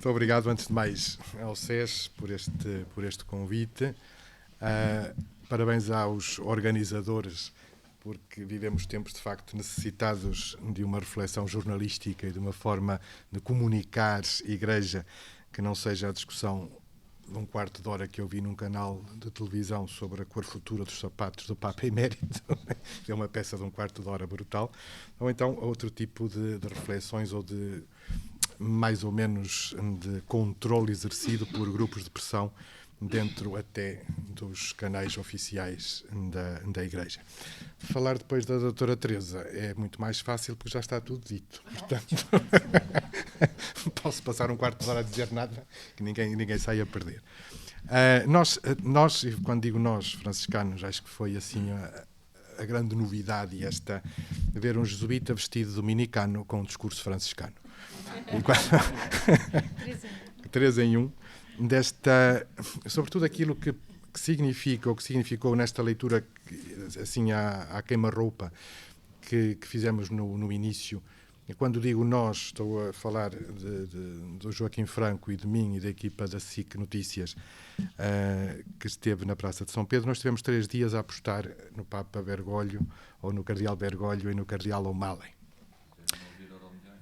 Muito obrigado, antes de mais, ao SES por este convite. Parabéns aos organizadores, porque vivemos tempos, de facto, necessitados de uma reflexão jornalística e de uma forma de comunicar Igreja que não seja a discussão de um quarto de hora que eu vi num canal de televisão sobre a cor futura dos sapatos do Papa Emérito. É uma peça de um quarto de hora brutal. Ou então outro tipo de reflexões ou de mais ou menos de controle exercido por grupos de pressão dentro até dos canais oficiais da Igreja. Falar depois da doutora Teresa é muito mais fácil porque já está tudo dito. Portanto, posso passar um quarto de hora a dizer nada que ninguém sai a perder. Nós, quando digo nós, franciscanos, acho que foi assim a grande novidade ver um jesuíta vestido dominicano com um discurso franciscano. Três em um, sobretudo aquilo que significa, ou que significou nesta leitura, assim, à queima-roupa, que fizemos no início. E quando digo nós, estou a falar do Joaquim Franco e de mim e da equipa da SIC Notícias, que esteve na Praça de São Pedro. Nós tivemos 3 dias a apostar no Papa Bergoglio, ou no Cardeal Bergoglio e no Cardeal O'Malley.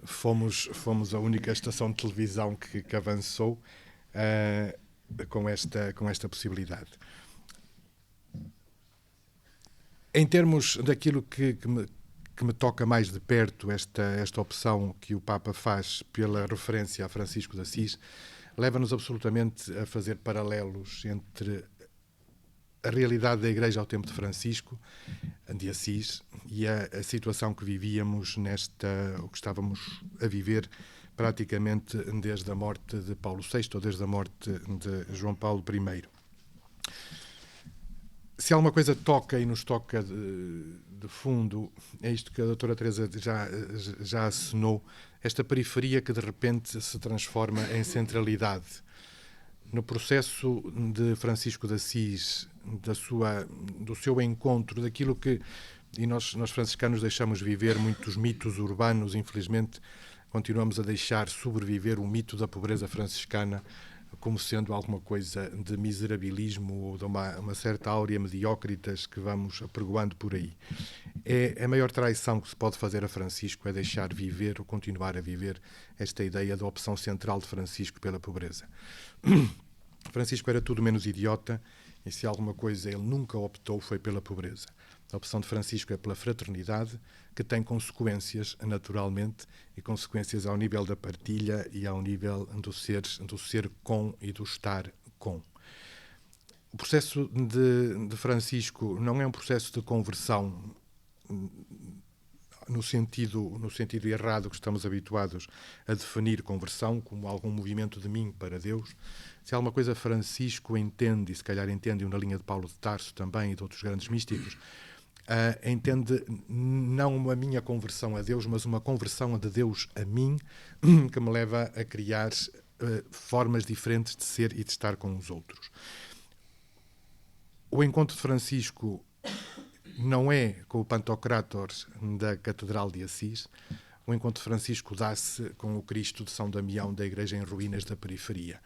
Fomos a única estação de televisão que avançou com esta possibilidade. Em termos daquilo que me toca mais de perto, esta opção que o Papa faz pela referência a Francisco de Assis, leva-nos absolutamente a fazer paralelos entre a realidade da Igreja ao tempo de Francisco de Assis e a situação que vivíamos ou que estávamos a viver praticamente desde a morte de Paulo VI ou desde a morte de João Paulo I. Se alguma coisa toca e nos toca de fundo, é isto que a doutora Teresa já assinou, esta periferia que de repente se transforma em centralidade. No processo de Francisco de Assis, do seu encontro, daquilo que, e nós franciscanos deixamos viver muitos mitos urbanos, infelizmente continuamos a deixar sobreviver o mito da pobreza franciscana como sendo alguma coisa de miserabilismo ou de uma certa áurea mediócritas que vamos apregoando por aí. A maior traição que se pode fazer a Francisco é deixar viver ou continuar a viver esta ideia da opção central de Francisco pela pobreza. Francisco era tudo menos idiota e se alguma coisa ele nunca optou foi pela pobreza. A opção de Francisco é pela fraternidade, que tem consequências, naturalmente, e consequências ao nível da partilha e ao nível do ser com e do estar com. O processo de Francisco não é um processo de conversão no sentido errado que estamos habituados a definir conversão como algum movimento de mim para Deus. Se há alguma coisa Francisco entende, e se calhar entende na linha de Paulo de Tarso também e de outros grandes místicos, entende não a minha conversão a Deus, mas uma conversão de Deus a mim, que me leva a criar formas diferentes de ser e de estar com os outros. O encontro de Francisco não é com o Pantocrátor da Catedral de Assis. O encontro de Francisco dá-se com o Cristo de São Damião da Igreja em Ruínas da Periferia.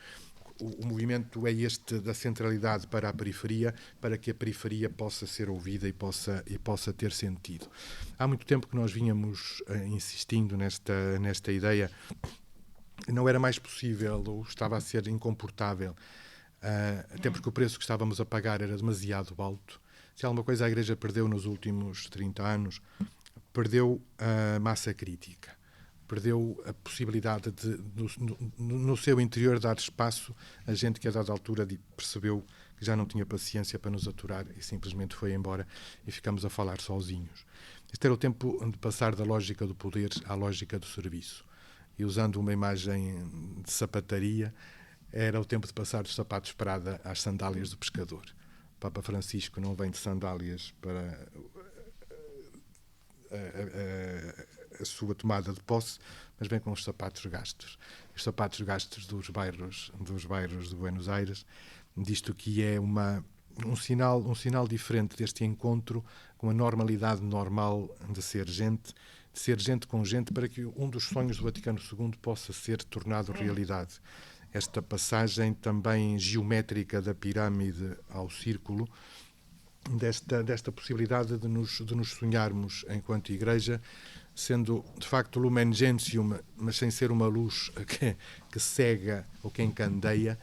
O movimento é este da centralidade para a periferia, para que a periferia possa ser ouvida e possa ter sentido. Há muito tempo que nós vínhamos insistindo nesta ideia. Não era mais possível, ou estava a ser incomportável, até porque o preço que estávamos a pagar era demasiado alto. Se alguma coisa a Igreja perdeu nos últimos 30 anos, perdeu a massa crítica. Perdeu a possibilidade de, no seu interior, dar espaço a gente que, a dada altura, percebeu que já não tinha paciência para nos aturar e simplesmente foi embora e ficamos a falar sozinhos. Este era o tempo de passar da lógica do poder à lógica do serviço. E usando uma imagem de sapataria, era o tempo de passar dos sapatos Prada às sandálias do pescador. O Papa Francisco não vem de sandálias para a sua tomada de posse, mas vem com os sapatos gastos. Os sapatos gastos dos bairros de Buenos Aires, disto que é um sinal diferente deste encontro com a normalidade normal de ser gente ser gente com gente para que um dos sonhos do Vaticano II possa ser tornado realidade. Esta passagem também geométrica da pirâmide ao círculo, desta possibilidade de nos sonharmos enquanto Igreja, sendo de facto Lumen Gentium, mas sem ser uma luz que cega ou que encandeia,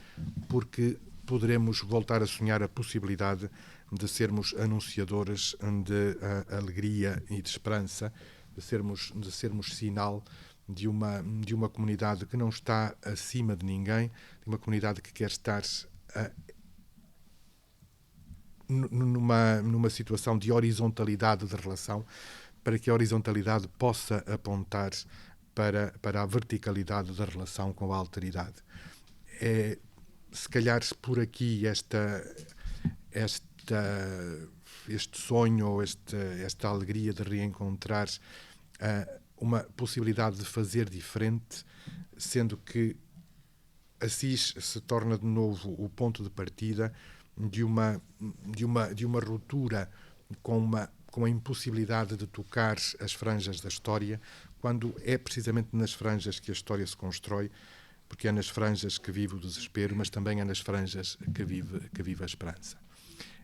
porque poderemos voltar a sonhar a possibilidade de sermos anunciadores de alegria e de esperança, de sermos sinal de uma comunidade que não está acima de ninguém, de uma comunidade que quer estar numa situação de horizontalidade de relação, para que a horizontalidade possa apontar para a verticalidade da relação com a alteridade. É, se calhar, por aqui este sonho ou esta alegria de reencontrar uma possibilidade de fazer diferente, sendo que Assis se torna de novo o ponto de partida de uma ruptura com a impossibilidade de tocar as franjas da história, quando é precisamente nas franjas que a história se constrói, porque é nas franjas que vive o desespero, mas também é nas franjas que vive a esperança.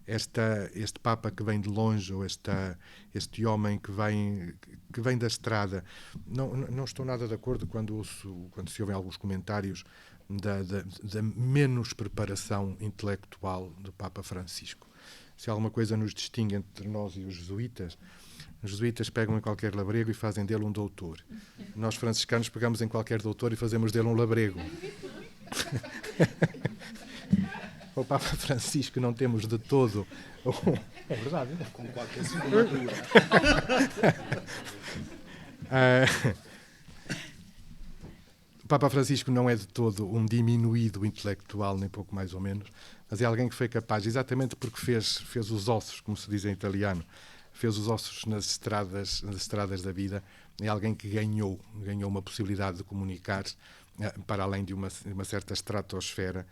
Este Papa que vem de longe, ou este homem que vem da estrada, não estou nada de acordo quando se ouvem alguns comentários da menos preparação intelectual do Papa Francisco. Se alguma coisa nos distingue entre nós e os jesuítas pegam em qualquer labrego e fazem dele um doutor. Nós, franciscanos, pegamos em qualquer doutor e fazemos dele um labrego. O Papa Francisco não temos de todo... É verdade. Com qualquer seguratura. O Papa Francisco não é de todo um diminuído intelectual, nem pouco mais ou menos, mas é alguém que foi capaz, exatamente porque fez os ossos, como se diz em italiano, fez os ossos nas estradas da vida, é alguém que ganhou uma possibilidade de comunicar para além de uma certa estratosfera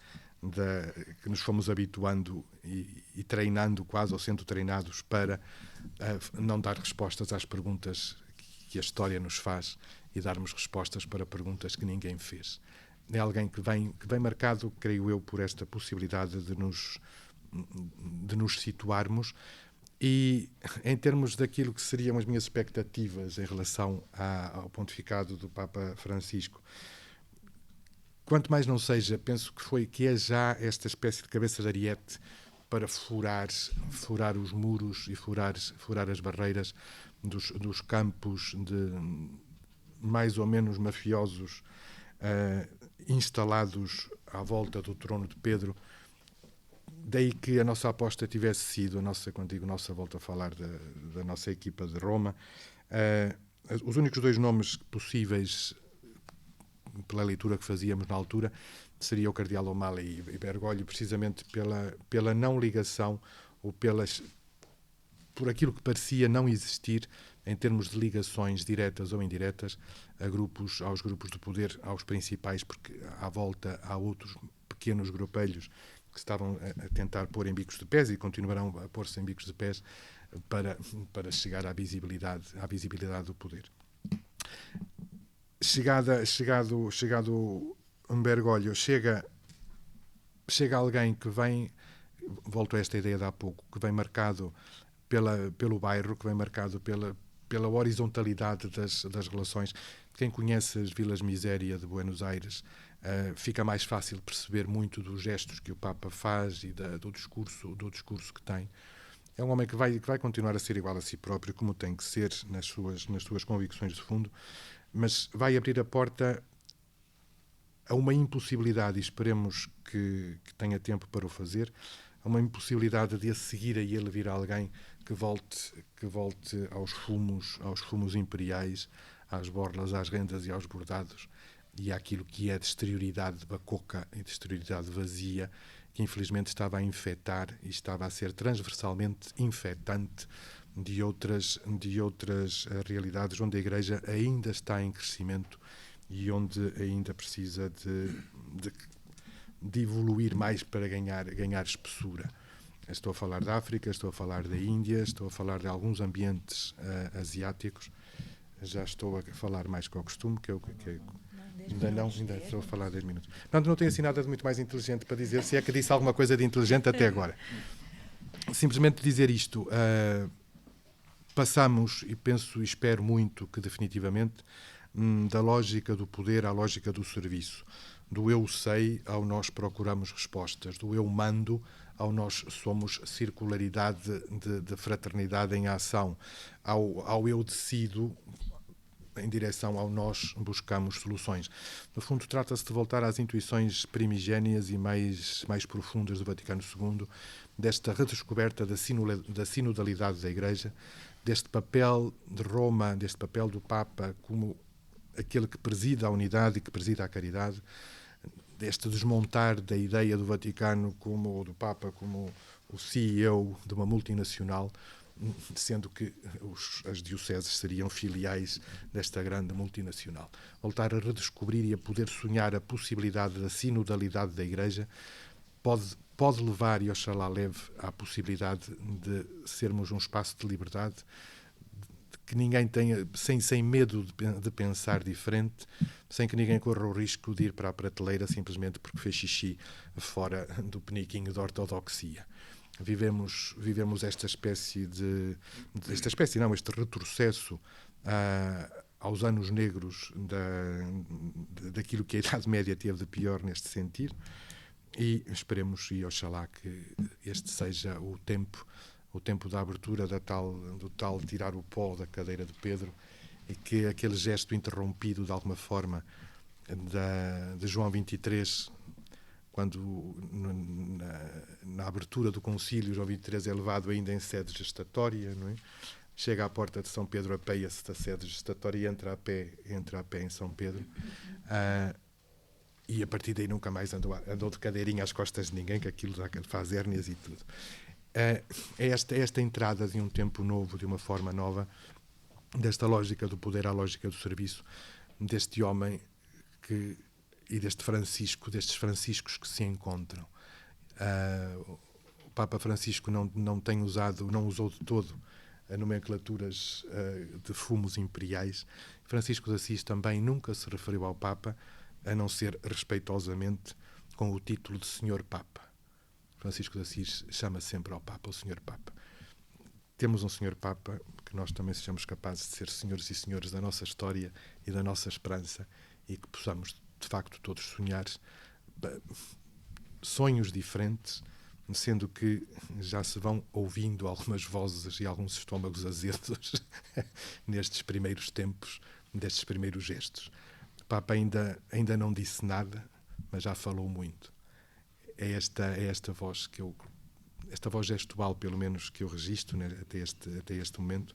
que nos fomos habituando e treinando quase, ou sendo treinados para não dar respostas às perguntas que a história nos faz e darmos respostas para perguntas que ninguém fez. É alguém que vem marcado, creio eu, por esta possibilidade de nos situarmos, e em termos daquilo que seriam as minhas expectativas em relação ao pontificado do Papa Francisco, quanto mais não seja, penso que é já esta espécie de cabeça de ariete para furar os muros e furar as barreiras dos campos de mais ou menos mafiosos instalados à volta do trono de Pedro. Daí que a nossa aposta tivesse sido, quando digo nossa, volto a falar da nossa equipa de Roma, os únicos dois nomes possíveis pela leitura que fazíamos na altura seria o Cardeal O'Malley e Bergoglio, precisamente pela não ligação ou por aquilo que parecia não existir em termos de ligações diretas ou indiretas aos grupos de poder, aos principais, porque à volta há outros pequenos grupelhos que estavam a tentar pôr em bicos de pés e continuarão a pôr-se em bicos de pés para chegar à visibilidade do poder. Chegado Bergoglio, chega alguém que vem, volto a esta ideia de há pouco, que vem marcado pelo bairro, que vem marcado pela horizontalidade das relações. Quem conhece as Vilas Miséria de Buenos Aires fica mais fácil perceber muito dos gestos que o Papa faz e do discurso que tem. É um homem que vai continuar a ser igual a si próprio, como tem que ser nas suas convicções de fundo, mas vai abrir a porta a uma impossibilidade, e esperemos que tenha tempo para o fazer, a uma impossibilidade de a seguir a ele vir alguém que volte aos fumos imperiais, às borlas, às rendas e aos bordados, e àquilo que é de exterioridade bacoca e de exterioridade vazia, que infelizmente estava a infectar e estava a ser transversalmente infectante de outras realidades onde a Igreja ainda está em crescimento e onde ainda precisa de evoluir mais para ganhar espessura. Estou a falar da África, estou a falar da Índia, estou a falar de alguns ambientes asiáticos. Já estou a falar mais que ao costume, ainda estou a falar 10 minutos. Não tenho assim nada de muito mais inteligente para dizer, se é que disse alguma coisa de inteligente até agora. Simplesmente dizer isto, passamos, e penso e espero muito que definitivamente, da lógica do poder à lógica do serviço, do eu sei ao nós procuramos respostas, do eu mando ao nós somos circularidade de fraternidade em ação, ao eu decido em direção ao nós buscamos soluções. No fundo, trata-se de voltar às intuições primigénias e mais profundas do Vaticano II, desta redescoberta da sinodalidade da Igreja, deste papel de Roma, deste papel do Papa como aquele que presida a unidade e que presida a caridade, deste desmontar da ideia do Vaticano ou do Papa como o CEO de uma multinacional, sendo que as dioceses seriam filiais desta grande multinacional. Voltar a redescobrir e a poder sonhar a possibilidade da sinodalidade da Igreja pode levar, e oxalá leve, à possibilidade de sermos um espaço de liberdade, que ninguém tenha, sem medo de pensar diferente, sem que ninguém corra o risco de ir para a prateleira simplesmente porque fez xixi fora do peniquinho de ortodoxia. Vivemos esta espécie este retrocesso aos anos negros daquilo que a Idade Média teve de pior neste sentido, e esperemos, e oxalá, que este seja o tempo da abertura do tal tirar o pó da cadeira de Pedro, e que aquele gesto interrompido de alguma forma de João 23, quando na abertura do concílio João 23 é levado ainda em sede gestatória, não é? Chega à porta de São Pedro, apeia-se da sede gestatória e entra a pé em São Pedro, e a partir daí nunca mais andou de cadeirinha às costas de ninguém, que aquilo já faz hérnias e tudo. É esta entrada de um tempo novo, de uma forma nova, desta lógica do poder à lógica do serviço, deste homem e destes franciscos que se encontram. O Papa Francisco não usou de todo a nomenclaturas de fumos imperiais. Francisco de Assis também nunca se referiu ao Papa, a não ser respeitosamente com o título de Senhor Papa. Francisco de Assis chama sempre ao Papa o Senhor Papa. Temos um Senhor Papa, que nós também sejamos capazes de ser senhores e senhores da nossa história e da nossa esperança, e que possamos, de facto, todos sonhar sonhos diferentes, sendo que já se vão ouvindo algumas vozes e alguns estômagos azedos nestes primeiros tempos, destes primeiros gestos. O Papa ainda não disse nada, mas já falou muito. É esta voz esta voz gestual, pelo menos, que eu registro, né, até este momento,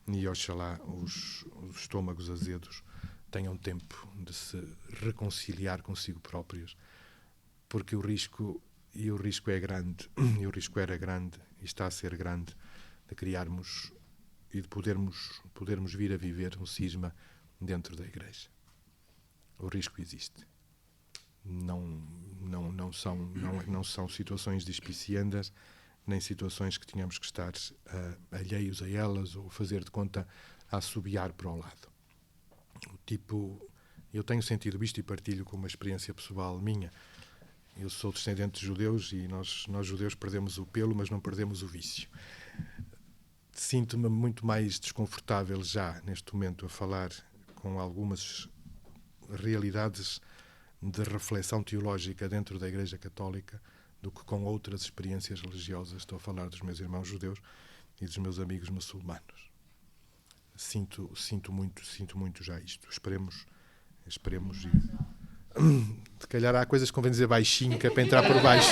e oxalá os estômagos azedos tenham tempo de se reconciliar consigo próprios, porque o risco é grande, e o risco era grande, e está a ser grande, de criarmos e de podermos vir a viver um cisma dentro da Igreja. O risco existe. Não são situações despiciendas, nem situações que tínhamos que estar alheios a elas ou fazer de conta a assobiar para o lado. Eu tenho sentido isto e partilho com uma experiência pessoal minha. Eu sou descendente de judeus e nós judeus perdemos o pelo, mas não perdemos o vício. Sinto-me muito mais desconfortável já, neste momento, a falar com algumas realidades de reflexão teológica dentro da Igreja Católica do que com outras experiências religiosas. Estou a falar dos meus irmãos judeus e dos meus amigos muçulmanos. Sinto muito já isto. Esperemos e se calhar há coisas que convém dizer baixinho, que é para entrar por baixo.